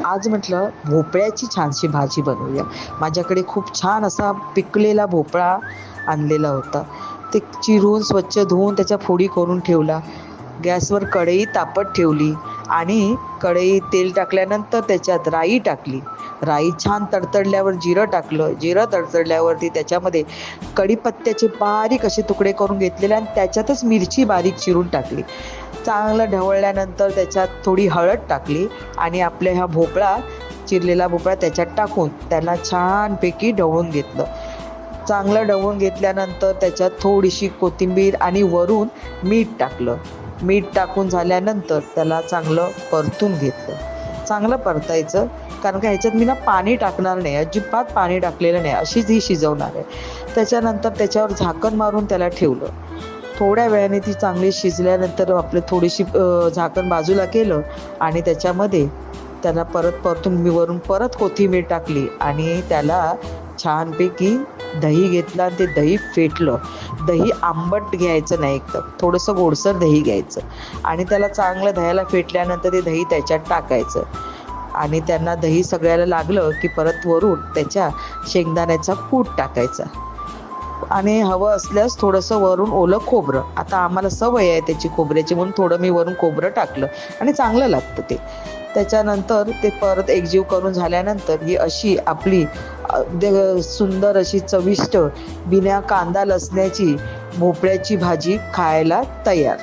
आज म्हटलं भोपळ्याची छानशी भाजी बनवूया. माझ्याकडे खूप छान असा पिकलेला भोपळा आणलेला होता. ते चिरून स्वच्छ धुवून त्याच्या फोडी करून ठेवला. गॅसवर कढई तापत ठेवली आणि कढईत तेल टाकल्यानंतर त्याच्यात राई टाकली. राई छान तडतडल्यावर जिरं टाकलं. जिरं तडतडल्यावरती त्याच्यामध्ये कढीपत्त्याचे बारीक असे तुकडे करून घेतलेले आणि त्याच्यातच मिरची बारीक चिरून टाकली. चांगलं ढवळल्यानंतर त्याच्यात थोडी हळद टाकली आणि आपल्या हा भोपळा, चिरलेला भोपळा त्याच्यात टाकून त्याला छानपैकी ढवळून घेतलं. चांगलं ढवळून घेतल्यानंतर त्याच्यात थोडीशी कोथिंबीर आणि वरून मीठ टाकलं. मीठ टाकून झाल्यानंतर त्याला चांगलं परतून घेतलं. चांगलं परतायचं, कारण का ह्याच्यात मी पाणी टाकणार नाही, अजिबात पाणी टाकलेलं नाही, अशीच ही शिजवणार आहे. त्याच्यानंतर त्याच्यावर झाकण मारून त्याला ठेवलं. थोड्या वेळाने ती चांगली शिजल्यानंतर आपलं थोडीशी झाकण बाजूला केलं आणि त्याच्यामध्ये त्याला परतून मी वरून परत कोथिंबीर टाकली आणि त्याला छानपैकी दही घेतलं आणि ते दही फेटलं. दही आंबट घ्यायचं नाही, एकदम थोडंसं गोडसर दही घ्यायचं आणि त्याला चांगलं दह्याला फेटल्यानंतर ते दही त्याच्यात टाकायचं आणि त्यांना दही सगळ्याला लागलं की परत वरून त्याच्या शेंगदाण्याचा कूट टाकायचा आणि हवं असल्यास थोडंसं वरून ओलं खोबरं. आता आम्हाला सवय आहे त्याची खोबऱ्याची, म्हणून थोडं मी वरून खोबरं टाकलं आणि चांगलं लागतं ते. त्याच्यानंतर ते परत एकजीव करून झाल्यानंतर ही अशी आपली सुंदर अशी चविष्ट बिना कांदा लसण्याची भोपळ्याची भाजी खायला तयार.